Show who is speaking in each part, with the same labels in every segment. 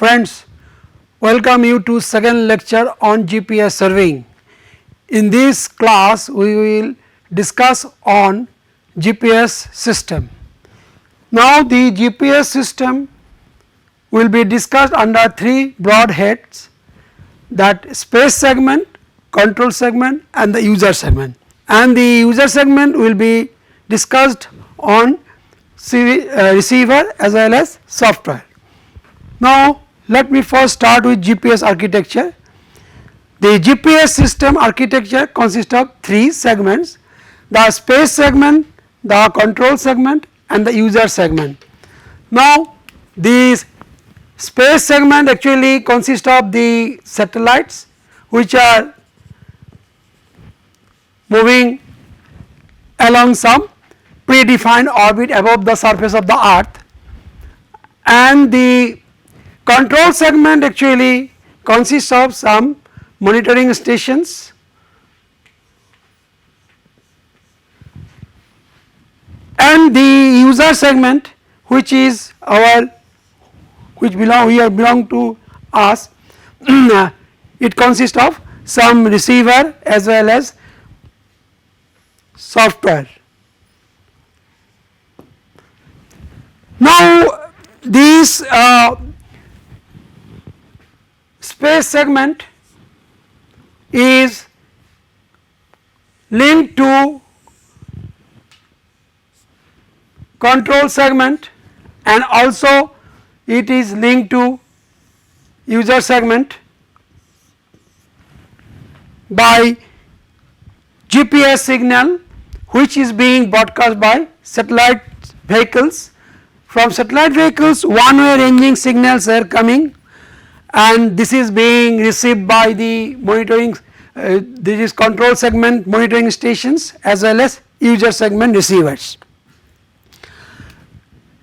Speaker 1: Friends, welcome you to second lecture on GPS surveying. In this class we will discuss on GPS system. Now the GPS system will be discussed under three broad heads, that space segment, control segment and the user segment, and the user segment will be discussed on receiver as well as software. Now let me first start with GPS architecture. The GPS system architecture consists of three segments: the space segment, the control segment and the user segment. Now this space segment actually consists of the satellites which are moving along some predefined orbit above the surface of the earth, and the control segment actually consists of some monitoring stations and the user segment which is belong to us. It consists of some receiver as well as software. Now this space segment is linked to control segment and also it is linked to user segment by GPS signal which is being broadcast by satellite vehicles. From satellite vehicles one way ranging signals are coming and this is being received by the monitoring this is control segment monitoring stations as well as user segment receivers.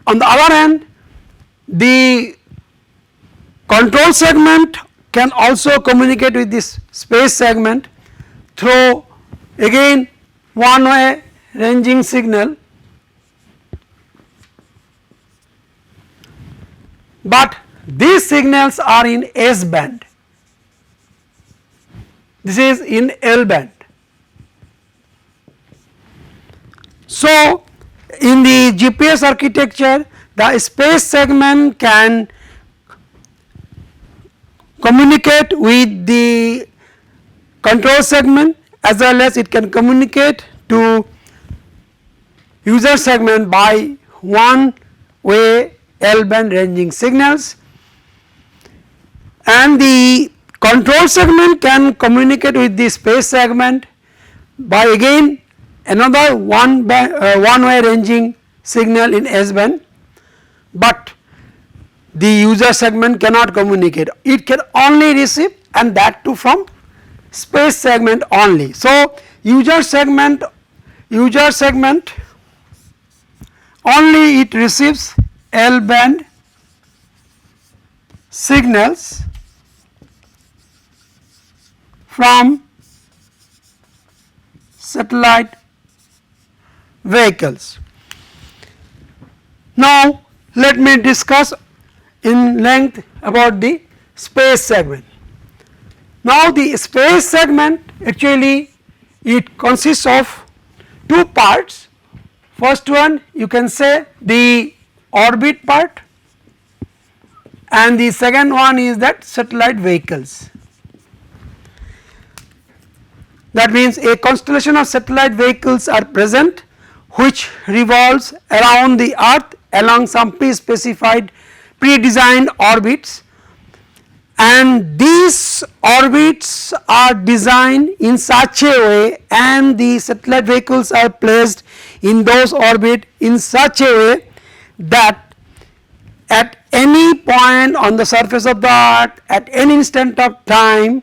Speaker 1: On the other hand, the control segment can also communicate with this space segment through again one way ranging signal, but these signals are in S band, this is in L band. So in the GPS architecture the space segment can communicate with the control segment as well as it can communicate to user segment by one way L band ranging signals, and the control segment can communicate with the space segment by again another one way ranging signal in S band, but the user segment cannot communicate, it can only receive and that too from space segment only. So user segment only it receives L band signals from satellite vehicles. Now let me discuss in length about the space segment. Now the space segment actually it consists of two parts. First one you can say the orbit part and the second one is that satellite vehicles. That means a constellation of satellite vehicles are present which revolves around the earth along some pre-specified pre-designed orbits, and these orbits are designed in such a way and the satellite vehicles are placed in those orbit in such a way that at any point on the surface of the earth at any instant of time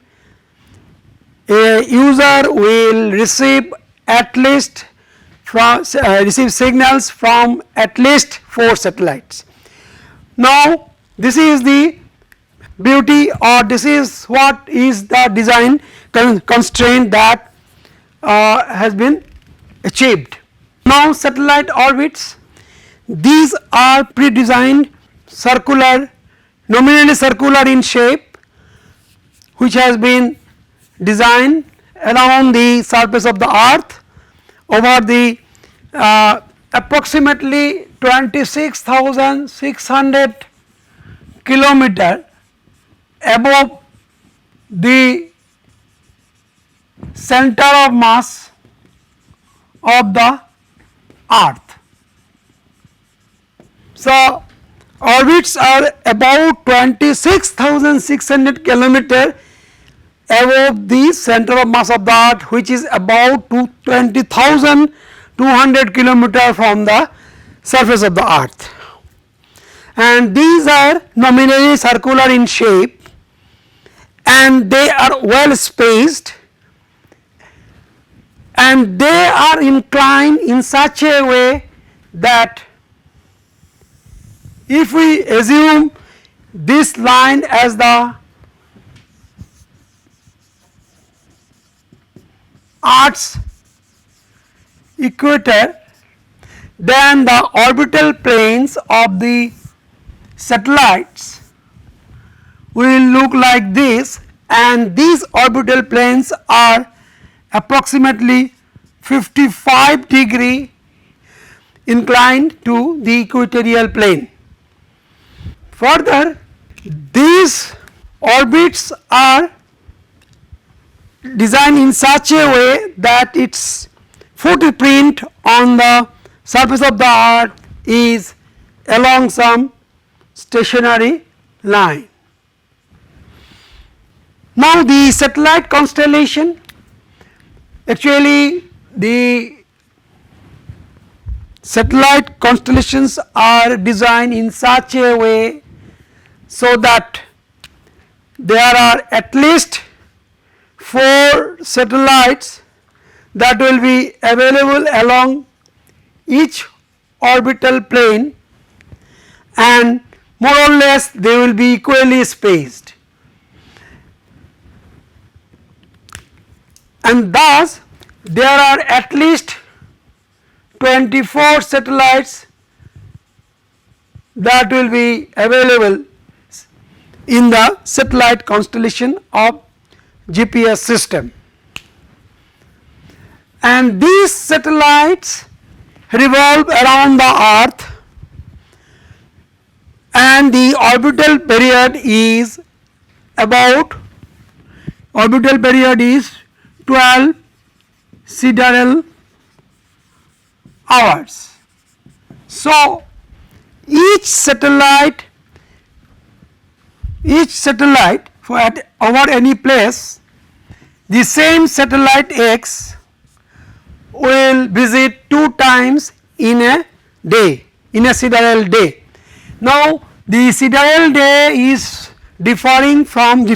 Speaker 1: a user will receive at least receive signals from at least 4 satellites. Now this is the beauty or this is what is the design constraint that has been achieved. Now satellite orbits, these are pre-designed circular nominally circular in shape, which has been designed around the surface of the earth over the approximately 26,600 kilometer above the center of mass of the earth. So, orbits are about 26,600 kilometer above the center of mass of the earth, which is about 20,200 kilometer from the surface of the earth, and these are nominally circular in shape and they are well spaced and they are inclined in such a way that if we assume this line as the Earth's equator, then the orbital planes of the satellites will look like this, and these orbital planes are approximately 55 degree inclined to the equatorial plane. Further, these orbits are designed in such a way that its footprint on the surface of the earth is along some stationary line. Now, the satellite constellation, actually the satellite constellations are designed in such a way so that there are at least 4 satellites that will be available along each orbital plane, and more or less they will be equally spaced, and thus there are at least 24 satellites that will be available in the satellite constellation of GPS system, and these satellites revolve around the earth and the orbital period is 12 sidereal hours. So, each satellite for over any place, the same satellite X will visit 2 times in a day, in a sidereal day. Now, the sidereal day is differs from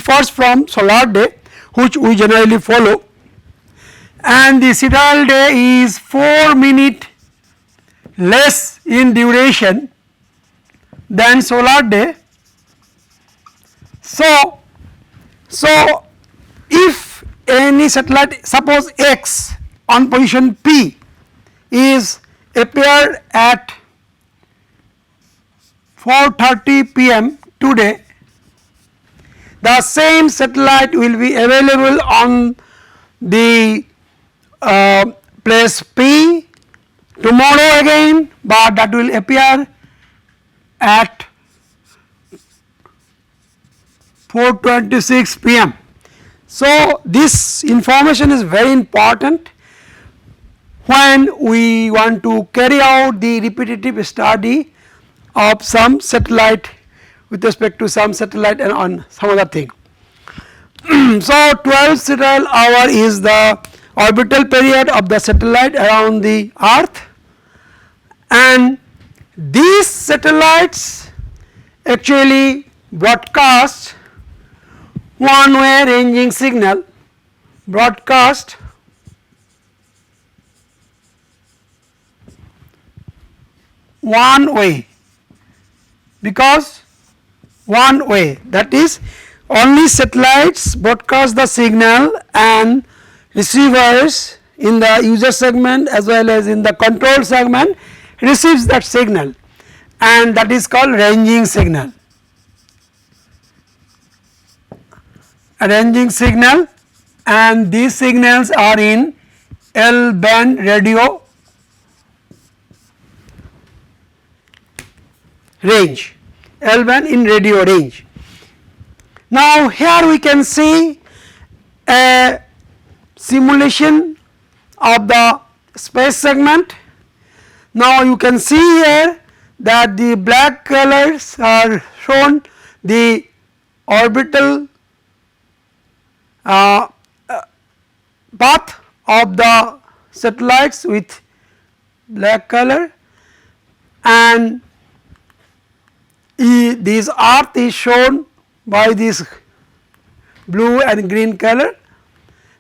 Speaker 1: solar day, which we generally follow, and the sidereal day is 4 minutes less in duration than solar day. So if any satellite, suppose X on position P is appeared at 4:30 p.m. today, the same satellite will be available on the place P tomorrow again, but that will appear at 4:26 p.m. So, this information is very important when we want to carry out the repetitive study of some satellite with respect to some satellite and on some other thing. So, 12 sidereal hour is the orbital period of the satellite around the earth, and these satellites actually broadcast one way ranging signal, broadcast one way, because one way, that is only satellites broadcast the signal and receivers in the user segment as well as in the control segment receives that signal, and that is called ranging signal. arranging signal, and these signals are in L band radio range, L band in radio range. Now here we can see a simulation of the space segment. Now you can see here that the black colors are shown the orbital path of the satellites with black color, and this earth is shown by this blue and green color.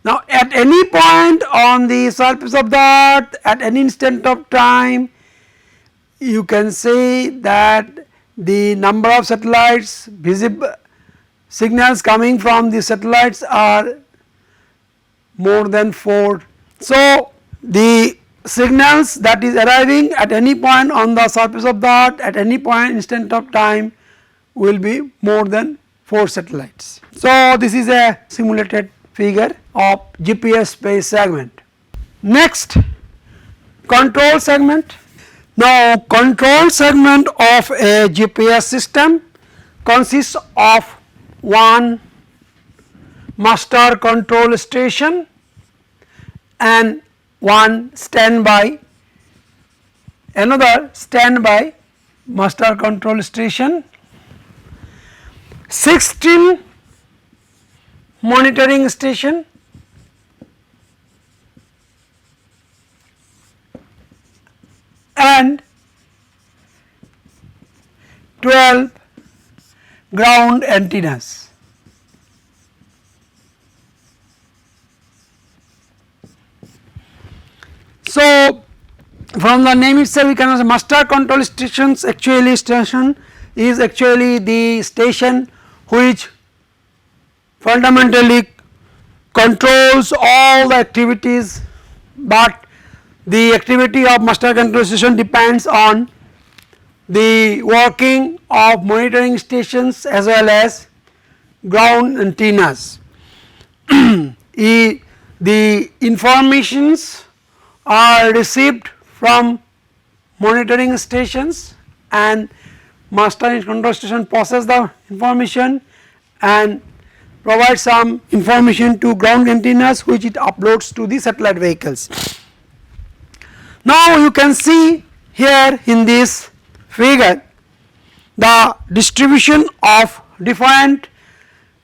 Speaker 1: Now at any point on the surface of the earth, at any instant of time, you can say that the number of satellites visible, signals coming from the satellites are more than 4. So the signals that is arriving at any point on the surface of the earth at any point instant of time will be more than 4 satellites. So this is a simulated figure of GPS space segment. Next, control segment. Now control segment of a GPS system consists of one master control station and one standby, another standby master control station, 16 monitoring station, and 12 ground antennas. So from the name itself we can say master control stations, actually station is actually the station which fundamentally controls all the activities, but the activity of master control station depends on the working of monitoring stations as well as ground antennas. The informations are received from monitoring stations and master control station process the information and provide some information to ground antennas which it uploads to the satellite vehicles. Now you can see here in this figure the distribution of different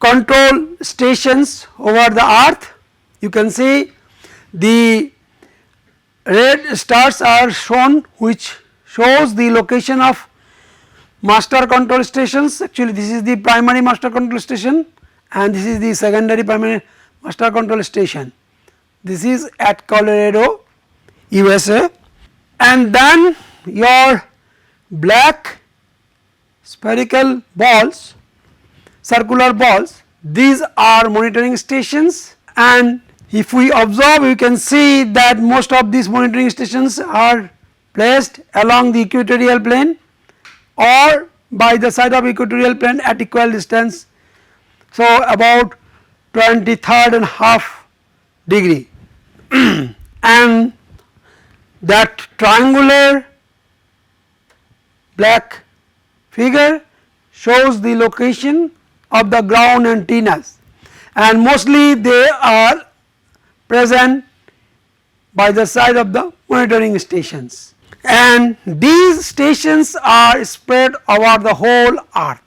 Speaker 1: control stations over the earth. You can see the red stars are shown which shows the location of master control stations. Actually this is the primary master control station and this is the secondary primary master control station. This is at Colorado, USA, and then your black spherical balls, circular balls, these are monitoring stations, and if we observe you can see that most of these monitoring stations are placed along the equatorial plane or by the side of equatorial plane at equal distance, so about 23.5 degree and that triangular black figure shows the location of the ground antennas, and mostly they are present by the side of the monitoring stations, and these stations are spread over the whole earth.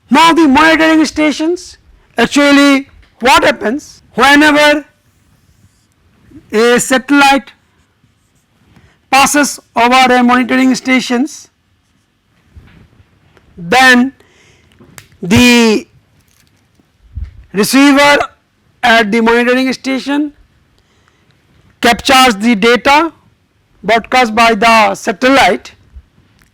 Speaker 1: Now the monitoring stations, actually what happens whenever a satellite passes over a monitoring stations, then the receiver at the monitoring station captures the data broadcast by the satellite,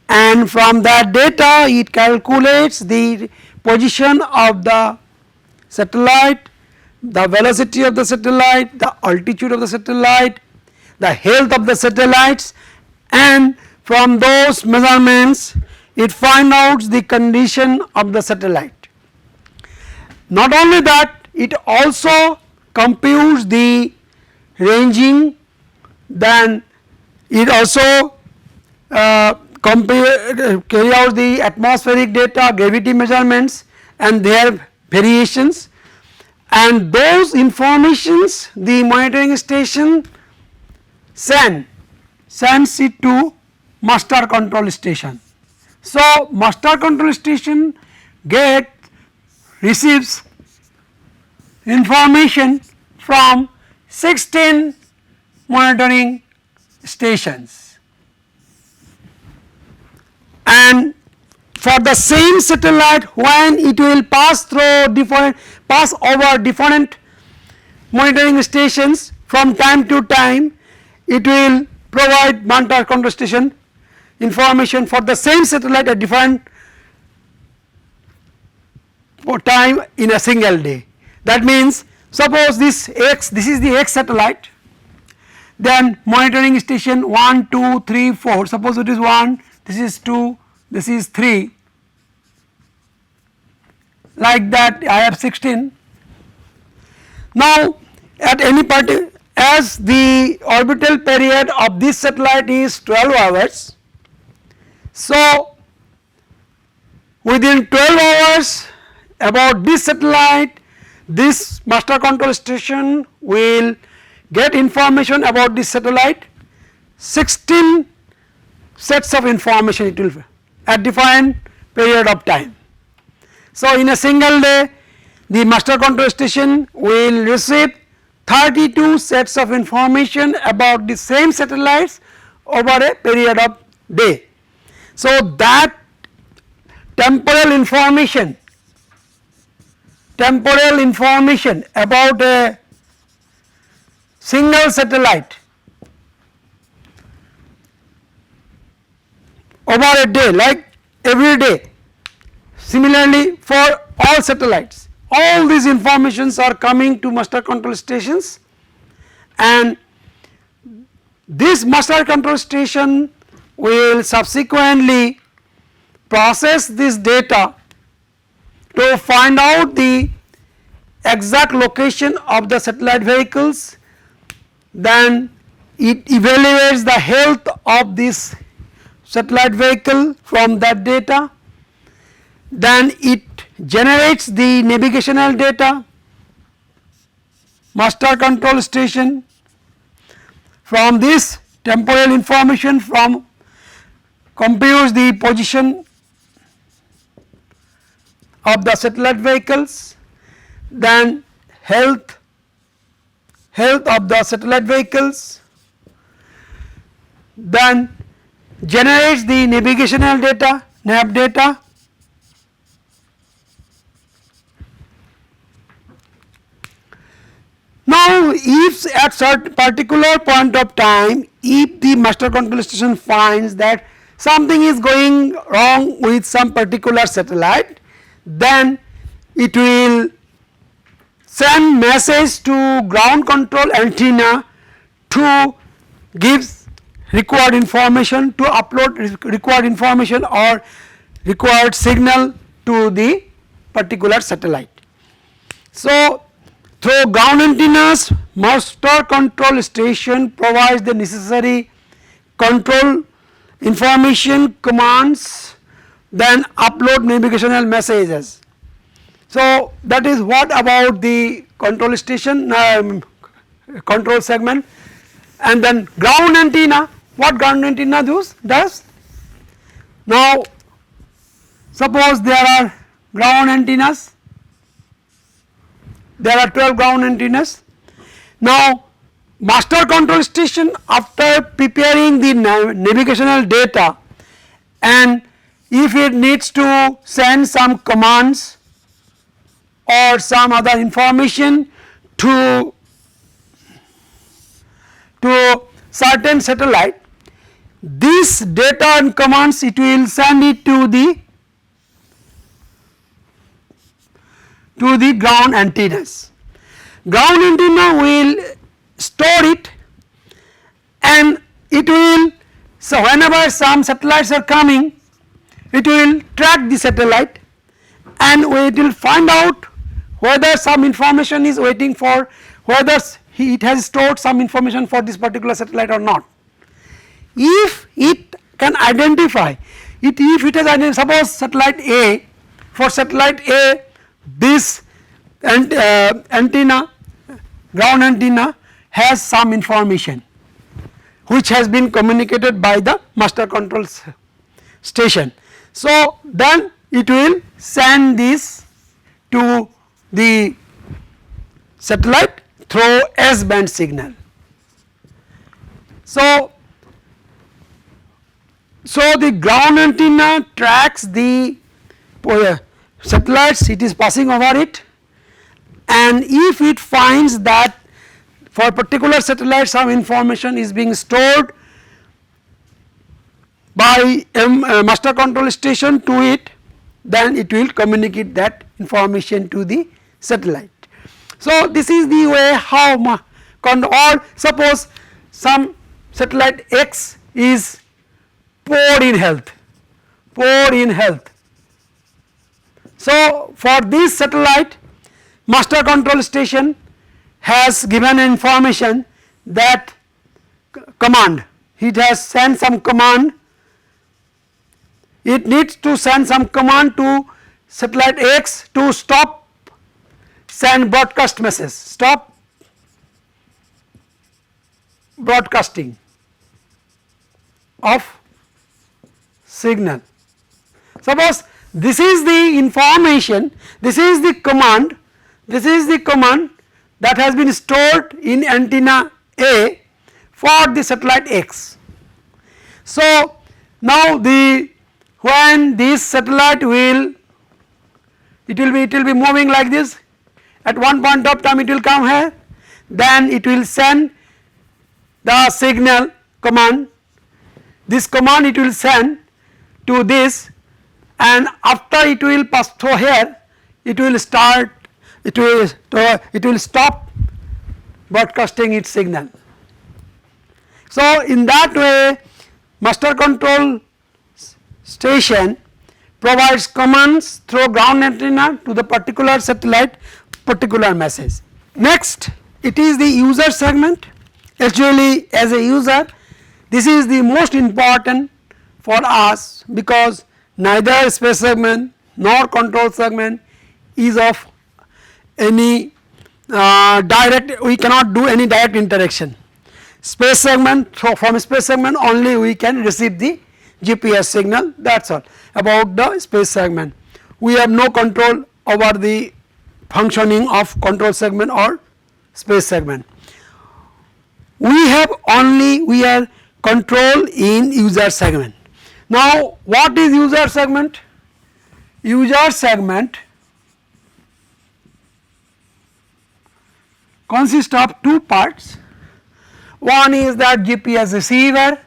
Speaker 1: and from that data it calculates the position of the satellite, the velocity of the satellite, the altitude of the satellite, the health of the satellites, and from those measurements it finds out the condition of the satellite. Not only that, it also computes the ranging, then it also carry out the atmospheric data, gravity measurements and their variations, and those informations the monitoring station sends it to master control station. So, master control station receives information from 16 monitoring stations, and for the same satellite, when it will pass over different monitoring stations from time to time, it will provide master control station information for the same satellite at different time in a single day. That means, suppose this is the X satellite, then monitoring station 1, 2, 3, 4, suppose it is 1, this is 2, this is 3, like that I have 16. Now at any particular, as the orbital period of this satellite is 12 hours, so within 12 hours about this satellite, this master control station will get information about this satellite, 16 sets of information it will at different period of time. So in a single day the master control station will receive 32 sets of information about the same satellites over a period of day. So that temporal information about a single satellite over a day, like every day, similarly for all satellites, all these informations are coming to master control stations, and this master control station will subsequently process this data to find out the exact location of the satellite vehicles, then it evaluates the health of this satellite vehicle from that data, then it generates the navigational data, master control station from this temporal information computes the position of the satellite vehicles, then health of the satellite vehicles, then generates the navigational data, nav data, now if at certain particular point of time, if the master control station finds that something is going wrong with some particular satellite, then it will send message to ground control antenna to give required information, to upload required information or required signal to the particular satellite. So through ground antennas, master control station provides the necessary control information commands, then upload navigational messages. So that is what about the control station control segment. And then ground antenna, what ground antenna does? Now suppose there are ground antennas, there are 12 ground antennas. Now master control station, after preparing the navigational data, and if it needs to send some commands or some other information to certain satellite, this data and commands it will send it to the ground antennas. Ground antenna will store it, and it will, so whenever some satellites are coming, it will track the satellite and it will find out whether some information is waiting for, whether it has stored some information for this particular satellite or not. If it can identify it, if it has identified, suppose satellite A, for satellite A this antenna, ground antenna has some information which has been communicated by the master control station. So then it will send this to the satellite through S band signal. So the ground antenna tracks the satellites, it is passing over it, and if it finds that for particular satellite some information is being stored by master control station to it, then it will communicate that information to the satellite. So this is the way how or suppose some satellite X is poor in health. So for this satellite, master control station has given information that command, it has sent some command, it needs to send some command to satellite X to stop send broadcast message, stop broadcasting of signal. Suppose this is the information, this is the command that has been stored in antenna A for the satellite X. So now when this satellite will be moving like this, at one point of time it will come here, then it will send the signal command, this command it will send to this, and after it will pass through here, it will start, it will stop broadcasting its signal. So in that way master control station provides commands through ground antenna to the particular satellite, particular message. Next, it is the user segment. Actually, as a user, this is the most important for us, because neither space segment nor control segment is of any direct, we cannot do any direct interaction. Space segment, so from space segment only we can receive the GPS signal, that is all about the space segment. We have no control over the functioning of control segment or space segment. We have control in user segment. Now what is user segment? User segment consists of two parts. One is that GPS receiver,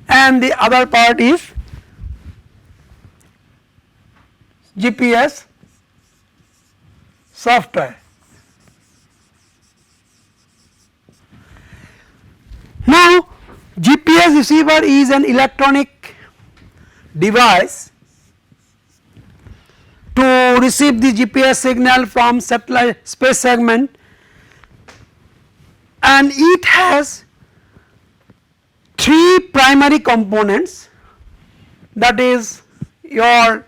Speaker 1: and the other part is GPS software. Now GPS receiver is an electronic device to receive the GPS signal from satellite space segment, and it has three primary components, that is your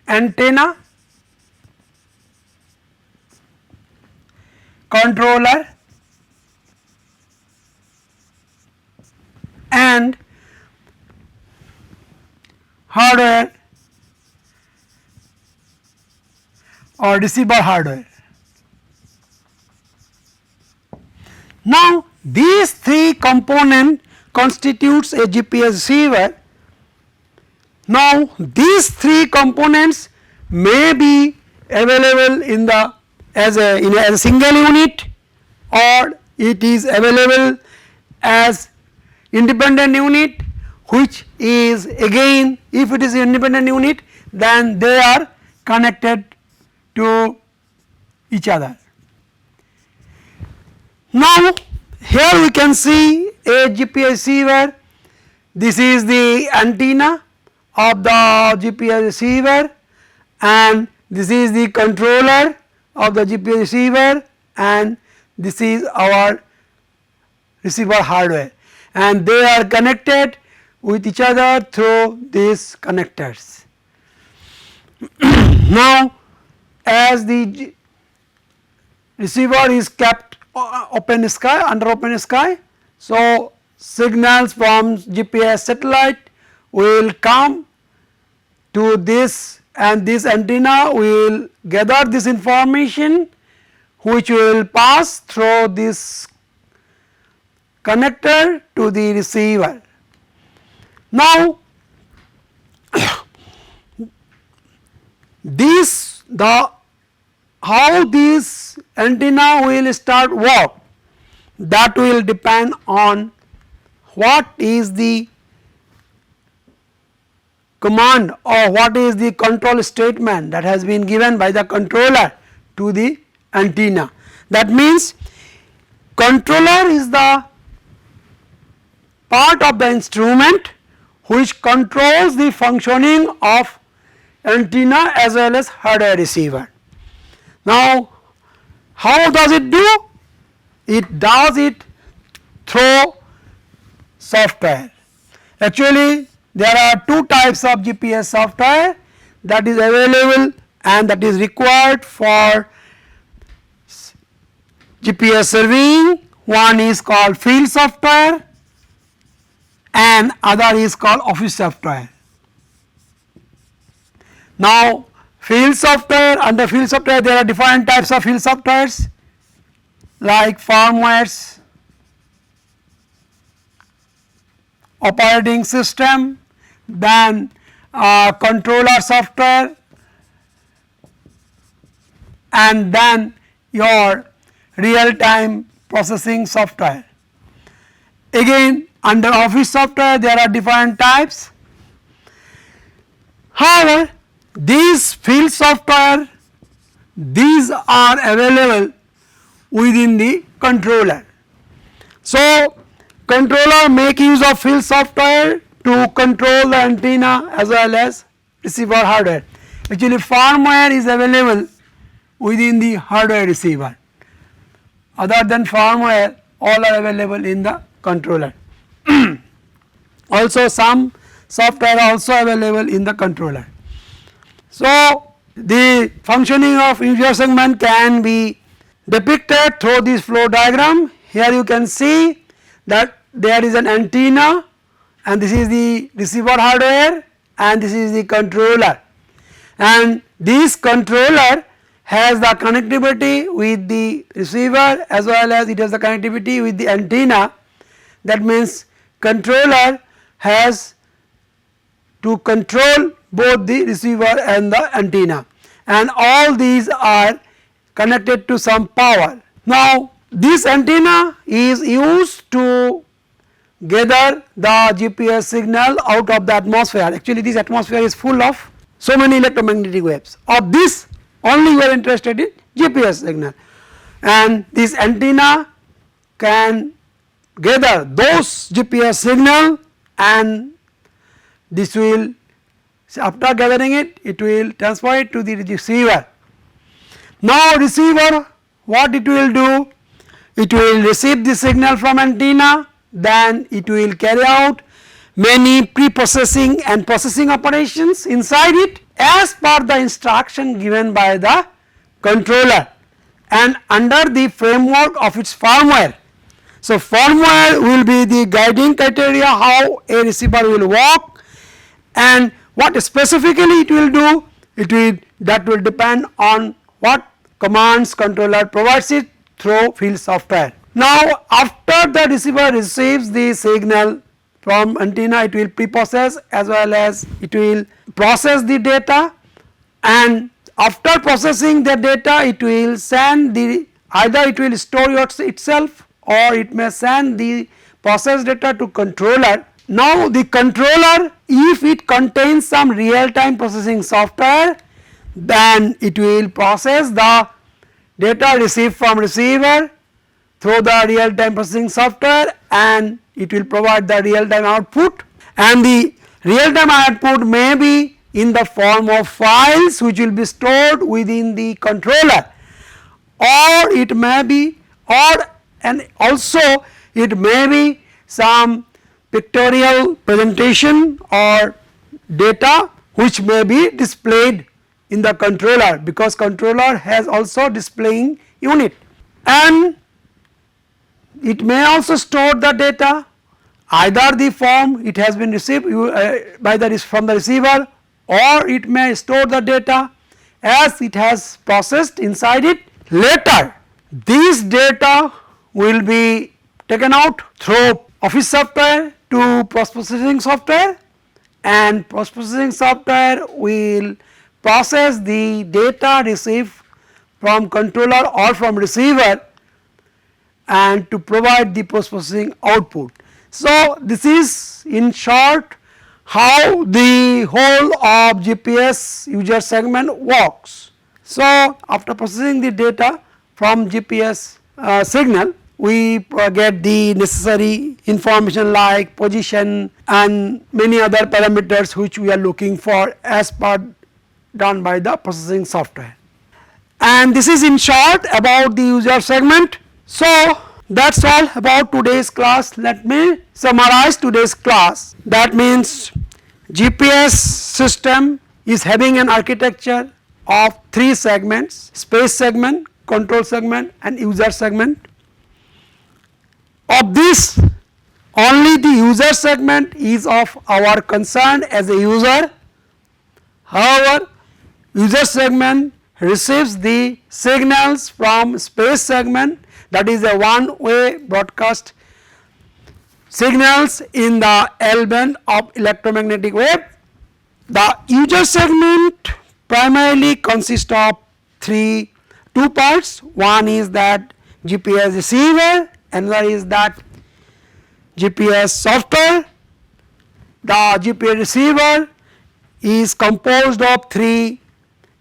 Speaker 1: antenna, controller and hardware or receiver hardware. Now these three components constitutes a GPS receiver. Now these three components may be available in the as a single unit, or it is available as independent unit, which is again, if it is independent unit, then they are connected to each other. Now here we can see a GPS receiver. This is the antenna of the GPS receiver, and this is the controller of the GPS receiver, and this is our receiver hardware, and they are connected with each other through these connectors. Now, as the receiver is kept open sky, under open sky, so signals from GPS satellite will come to this, and this antenna will gather this information which will pass through this connector to the receiver. Now, how this antenna will start work, that will depend on what is the command or what is the control statement that has been given by the controller to the antenna. That means controller is the part of the instrument which controls the functioning of antenna as well as hardware receiver. Now, how does it do? It does it through software. Actually, there are two types of GPS software that is available and that is required for GPS surveying. One is called field software and other is called office software. Now, field software, under field software there are different types of field softwares like firmwares, operating system, then controller software, and then your real time processing software. Again, under office software there are different types. However, these field software, these are available within the controller. So, controller make use of field software to control the antenna as well as receiver hardware. Actually, firmware is available within the hardware receiver. Other than firmware, all are available in the controller. Also, some software also available in the controller. So, the functioning of user segment can be depicted through this flow diagram. Here you can see that there is an antenna and this is the receiver hardware and this is the controller, and this controller has the connectivity with the receiver as well as it has the connectivity with the antenna. That means controller has to control both the receiver and the antenna, and all these are connected to some power. Now, this antenna is used to gather the GPS signal out of the atmosphere. Actually, this atmosphere is full of so many electromagnetic waves. Of this, only we are interested in GPS signal, and this antenna can gather those GPS signal, and this will, after gathering it, it will transfer it to the receiver. Now, receiver, what it will do? It will receive the signal from antenna, then it will carry out many pre-processing and processing operations inside it as per the instruction given by the controller and under the framework of its firmware. So, firmware will be the guiding criteria how a receiver will work, and what specifically it will do, that will depend on what commands controller provides it through field software. Now, after the receiver receives the signal from antenna, it will pre-process as well as it will process the data, and after processing the data it will send the, either it will store itself or it may send the processed data to controller. Now, the controller, if it contains some real time processing software, then it will process the data received from receiver through the real time processing software, and it will provide the real time output, and the real time output may be in the form of files which will be stored within the controller, or it may be, and also it may be some pictorial presentation or data which may be displayed in the controller, because controller has also displaying unit, and it may also store the data either the form it has been received from the receiver, or it may store the data as it has processed inside it. Later these data will be taken out through office software to post processing software, and post processing software will process the data received from controller or from receiver and to provide the post processing output. So, this is in short how the whole of GPS user segment works. So, after processing the data from GPS signal, we get the necessary information like position and many other parameters which we are looking for as per done by the processing software. And this is in short about the user segment. So, that is all about today's class. Let me summarize today's class. That means GPS system is having an architecture of 3 segments: space segment, control segment and user segment. Of this, only the user segment is of our concern as a user. However, user segment receives the signals from space segment, that is a one-way broadcast signals in the L band of electromagnetic wave. The user segment primarily consists of two parts. One is that GPS receiver, another is that GPS software. The GPS receiver is composed of 3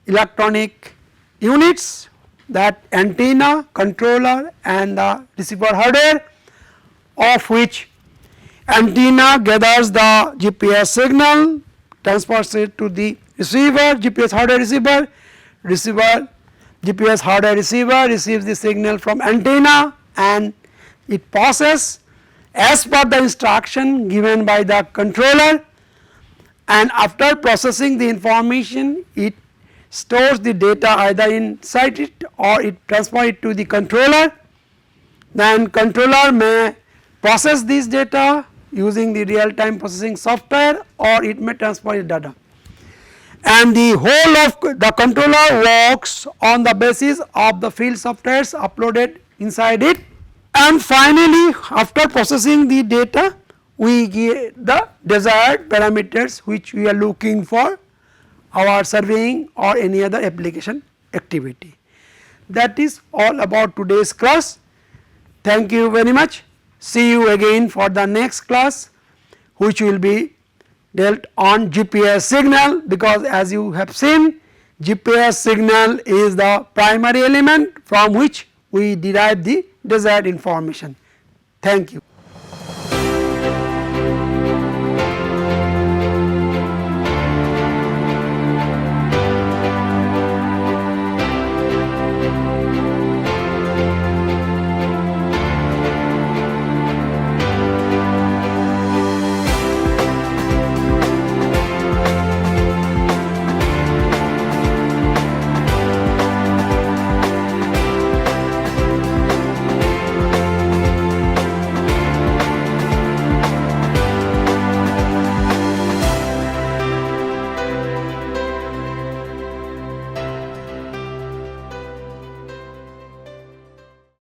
Speaker 1: electronic units, that antenna, controller and the receiver hardware, of which antenna gathers the GPS signal, transfers it to the receiver, GPS hardware receiver, GPS hardware receiver receives the signal from antenna and it processes as per the instruction given by the controller, and after processing the information it stores the data either inside it or it transfers it to the controller. Then controller may process this data using the real time processing software, or it may transfer the data, and the whole of the controller works on the basis of the field softwares uploaded inside it. And finally, after processing the data, we get the desired parameters which we are looking for our surveying or any other application activity. That is all about today's class. Thank you very much. See you again for the next class, which will be dealt on GPS signal, because as you have seen, GPS signal is the primary element from which we derive the desired information. Thank you.